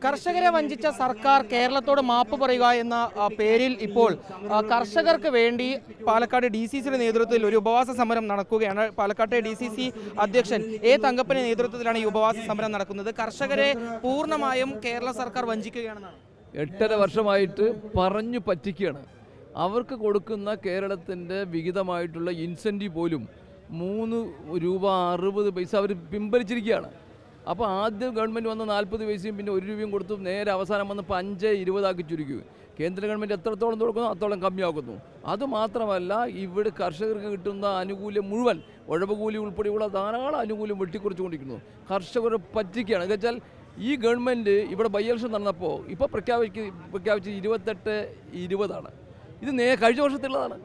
കർഷകരെ വഞ്ചിച്ച സർക്കാർ കേരളത്തോട് മാപ്പ് പറയുക എന്ന പേരിൽ ഇപ്പോൾ കർഷകർക്ക് വേണ്ടി പാലക്കാട് DCCയുടെ നേതൃത്വത്തിൽ ഒരു ഉപവാസ സമരം നടക്കുകയാണ്. പാലക്കാട്ടെ DCC അധ്യക്ഷൻ A. തങ്കപ്പന്റെ നേതൃത്വത്തിലാണ് ഈ ഉപവാസ സമരം നടക്കുന്നത്. കർഷകരെ പൂർണ്ണമായും കേരള സർക്കാർ വഞ്ചിക്കുകയാണെന്നാണ്. 8.5 വർഷമായിട്ട് പറഞ്ഞു പറ്റിക്കുകയാണ്. അവർക്ക് കൊടുക്കുന്ന കേരളത്തിൻ്റെ വിഹിതമായിട്ടുള്ള ഇൻസെൻറ്റീവ് പോലും 3 രൂപ 60 പൈസ അവർ പിൻവലിച്ചിരിക്കുകയാണ്. അപ്പോൾ ആദ്യം ഗവൺമെൻറ് വന്ന് 40 പൈസയും പിന്നെ 1 രൂപയും കൊടുത്തു. നേരെ അവസാനം വന്നപ്പോൾ 5.20 ആക്കി ചുരുക്കി. കേന്ദ്ര ഗവൺമെൻറ് എത്രത്തോളം കൊടുക്കുന്നു അത്തോളം കമ്മിയാക്കുന്നു. അതുമാത്രമല്ല, ഇവിടെ കർഷകർക്ക് കിട്ടുന്ന ആനുകൂല്യം മുഴുവൻ ഉഴവുകൂലി ഉൾപ്പെടെയുള്ള ധാരാളം ആനുകൂല്യം വെട്ടിക്കുറച്ചുകൊണ്ടിരിക്കുന്നു. കർഷകരെ പറ്റിക്കുകയാണ്. എന്ന് വെച്ചാൽ ഈ ഗവൺമെൻറ് ഇവിടെ ബൈ ഇലക്ഷൻ നടന്നപ്പോൾ ഇപ്പോൾ പ്രഖ്യാപിച്ച് 28-20 ഇത് കഴിഞ്ഞ വർഷത്തുള്ളതാണ്.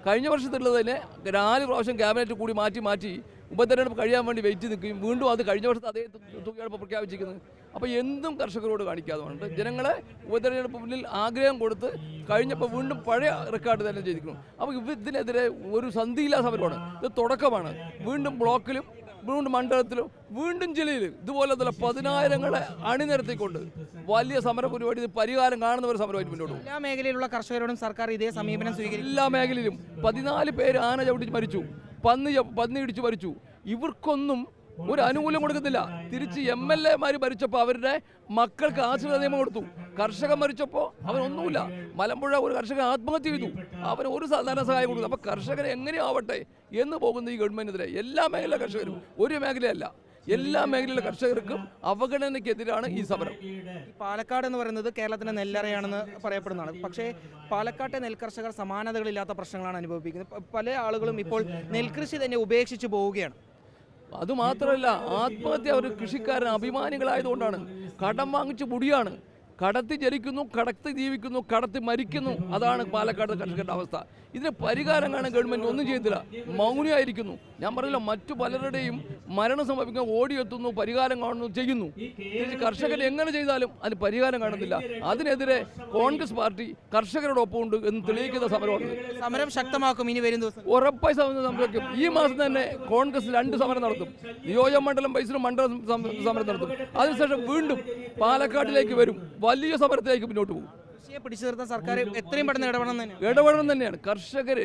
കഴിഞ്ഞ വർഷത്തുള്ളതിനെ 4 പ്രാവശ്യം ക്യാബിനറ്റ് കൂടി മാറ്റി ഉപതെരഞ്ഞെടുപ്പ് കഴിയാൻ വേണ്ടി വെയിറ്റ് നിൽക്കുകയും വീണ്ടും അത് കഴിഞ്ഞ വർഷത്തെ അതേ തുകയാണ് ഇപ്പോൾ പ്രഖ്യാപിച്ചിരിക്കുന്നത്. അപ്പോൾ എന്തും കർഷകരോട് കാണിക്കാതെ വേണ്ട ജനങ്ങളെ ഉപതെരഞ്ഞെടുപ്പ് മുന്നിൽ ആഗ്രഹം കൊടുത്ത് കഴിഞ്ഞപ്പോൾ വീണ്ടും പഴയ റെക്കോർഡ് തന്നെ ചെയ്തിരിക്കുന്നു. അപ്പോൾ ഇതിനെതിരെ ഒരു സന്ധിയില്ലാ സമരമാണ്. ഇത് തുടക്കമാണ്. വീണ്ടും ബ്ലോക്കിലും വീണ്ടും മണ്ഡലത്തിലും വീണ്ടും ജില്ലയിൽ ഇതുപോലെ തന്നെ 10,000ങ്ങളെ അണിനിരത്തിക്കൊണ്ട് വലിയ സമര പരിപാടി പരിഹാരം കാണുന്ന ഒരു സമരമായിട്ട് മുന്നോട്ട് പോകും. എല്ലാ മേഖലയിലുള്ള കർഷകരോടും സർക്കാർ ഇതേ സമീപനം സ്വീകരിക്കും. എല്ലാ മേഖലയിലും 14 പേര് ആന ചവിട്ടിച്ച് മരിച്ചു, പന്നി ഇടിച്ച് മരിച്ചു. ഇവർക്കൊന്നും ഒരു അനുകൂലം കൊടുക്കുന്നില്ല. തിരിച്ച് MLA-മാർ മരിച്ചപ്പോൾ അവരുടെ മക്കൾക്ക് ആശ്രിത നിയമം കൊടുത്തു. കർഷകൻ മരിച്ചപ്പോൾ അവനൊന്നുമില്ല. മലമ്പുഴ ഒരു കർഷകൻ ആത്മഹത്യ ചെയ്തു, അവന് ഒരു ധനസഹായം കൊടുത്തു. അപ്പോൾ കർഷകരെ എങ്ങനെയാവട്ടെ എന്ന് പോകുന്ന ഈ ഗവൺമെൻറ്റിനെതിരെ എല്ലാ മേഖല കർഷകരും, ഒരു മേഖലയല്ല എല്ലാ മേഖലയിലെ കർഷകർക്കും അവഗണനയ്ക്കെതിരാണ് ഈ സമരം. പാലക്കാട് എന്ന് പറയുന്നത് കേരളത്തിൻ്റെ നെല്ലറയാണെന്ന് പറയപ്പെടുന്നതാണ്. പക്ഷേ പാലക്കാട്ടെ നെൽകർഷകർ സമാനതകളില്ലാത്ത പ്രശ്നങ്ങളാണ് അനുഭവിക്കുന്നത്. പല ആളുകളും ഇപ്പോൾ നെൽകൃഷി തന്നെ ഉപേക്ഷിച്ച് പോവുകയാണ്. അതുമാത്രമല്ല, ആത്മഹത്യ ഒരു കൃഷിക്കാരൻ അഭിമാനികളായതുകൊണ്ടാണ്. കടം വാങ്ങിച്ച് മുടിയാണ്. കടത്തി ജനിക്കുന്നു, കടത്തി ജീവിക്കുന്നു, കടത്തി മരിക്കുന്നു. അതാണ് പാലക്കാട് കർഷകരുടെ അവസ്ഥ. ഇതിന് പരിഹാരം കാണാൻ ഗവൺമെൻറ് ഒന്നും ചെയ്തില്ല, മൗനിയായിരിക്കുന്നു. ഞാൻ പറഞ്ഞില്ല, മറ്റു പലരുടെയും മരണം സംഭവിക്കാൻ ഓടിയെത്തുന്നു, പരിഹാരം കാണുന്നു, ചെയ്യുന്നു. കർഷകർ എങ്ങനെ ചെയ്താലും അതിന് പരിഹാരം കാണുന്നില്ല. അതിനെതിരെ കോൺഗ്രസ് പാർട്ടി കർഷകരോടൊപ്പം ഉണ്ട് എന്ന് തെളിയിക്കുന്ന സമരമാണ്. സമരം ശക്തമാക്കും ഇനി വരും ദിവസം. ഉറപ്പായി സംഭവിക്കും. ഈ മാസം തന്നെ കോൺഗ്രസ് 2 സമരം നടത്തും. നിയോജക മണ്ഡലം ബേസിലും മണ്ഡലം സമരം നടത്തും. അതിനുശേഷം വീണ്ടും പാലക്കാട്ടിലേക്ക് വരും, വലിയ സമരത്തിലേക്ക് മുന്നോട്ട് പോകും. കൃഷിയെ പിടിച്ചു നിർത്താൻ സർക്കാർ എത്രയും പെട്ടെന്ന് ഇടപെടണം തന്നെയാണ്. കർഷകർ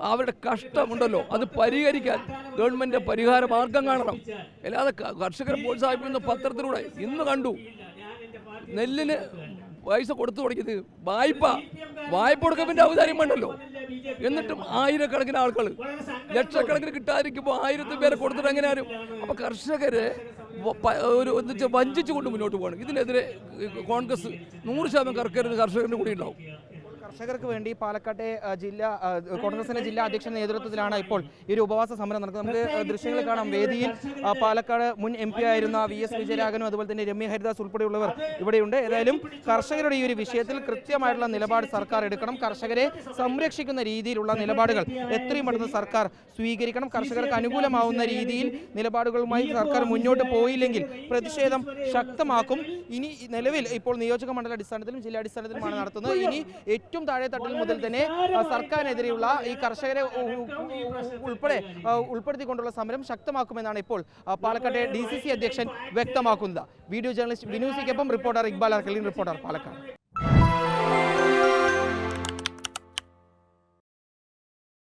അവരുടെ കഷ്ടമുണ്ടല്ലോ അത് പരിഹരിക്കാൻ ഗവൺമെന്റ് പരിഹാര മാർഗം കാണണം. അല്ലാതെ കർഷകരെ പ്രോത്സാഹിപ്പിക്കുന്ന പത്രത്തിലൂടെ ഇന്ന് കണ്ടു നെല്ലിന് പൈസ കൊടുത്തു തുടങ്ങിയത് വായ്പ കൊടുക്കുന്നതിൻ്റെ ഔദാര്യം വേണ്ടല്ലോ. എന്നിട്ടും ആയിരക്കണക്കിന് ആൾക്കാർ ലക്ഷക്കണക്കിന് കിട്ടാതിരിക്കുമ്പോൾ 1000 പേരെ കൊടുത്തിട്ട് എങ്ങനെയാരും. അപ്പോൾ കർഷകരെ വഞ്ചിച്ചു കൊണ്ട് മുന്നോട്ട് പോകണം. ഇതിനെതിരെ കോൺഗ്രസ് 100% കർഷകരുടെ കൂടി ഉണ്ടാവും. കർഷകർക്ക് വേണ്ടി പാലക്കാട്ടെ കോൺഗ്രസിന്റെ ജില്ലാ അധ്യക്ഷന്റെ നേതൃത്വത്തിലാണ് ഇപ്പോൾ ഈ ഒരു ഉപവാസ സമരം നടക്കുന്നത്. നമുക്ക് ദൃശ്യങ്ങൾ കാണാം. വേദിയിൽ പാലക്കാട് മുൻ MP ആയിരുന്ന VS വിജയരാഘവനും അതുപോലെ തന്നെ രമ്യ ഹരിദാസ് ഉൾപ്പെടെയുള്ളവർ ഇവിടെയുണ്ട്. ഏതായാലും കർഷകരുടെ ഈ ഒരു വിഷയത്തിൽ കൃത്യമായിട്ടുള്ള നിലപാട് സർക്കാർ എടുക്കണം. കർഷകരെ സംരക്ഷിക്കുന്ന രീതിയിലുള്ള നിലപാടുകൾ എത്രയും പെട്ടെന്ന് സർക്കാർ സ്വീകരിക്കണം. കർഷകർക്ക് അനുകൂലമാവുന്ന രീതിയിൽ നിലപാടുകളുമായി സർക്കാർ മുന്നോട്ട് പോയില്ലെങ്കിൽ പ്രതിഷേധം ശക്തമാക്കും. ഇനി നിലവിൽ ഇപ്പോൾ നിയോജക മണ്ഡല അടിസ്ഥാനത്തിലും ജില്ലാ അടിസ്ഥാനത്തിലുമാണ് നടത്തുന്നത്. ഇനി ഏറ്റവും താഴെ തട്ടിൽ മുതൽ തന്നെ സർക്കാരിനെതിരെയുള്ള ഈ കർഷകരെ ഉൾപ്പെടുത്തിക്കൊണ്ടുള്ള സമരം ശക്തമാക്കുമെന്നാണ് ഇപ്പോൾ പാലക്കാട്ടെ DCC അധ്യക്ഷൻ വ്യക്തമാക്കുന്നത്. വീഡിയോ ജേർണലിസ്റ്റ് വിനു സിക്കൊപ്പം റിപ്പോർട്ടർ ഇക്ബാൽ അർക്കലിൻ, റിപ്പോർട്ടർ പാലക്കാട്.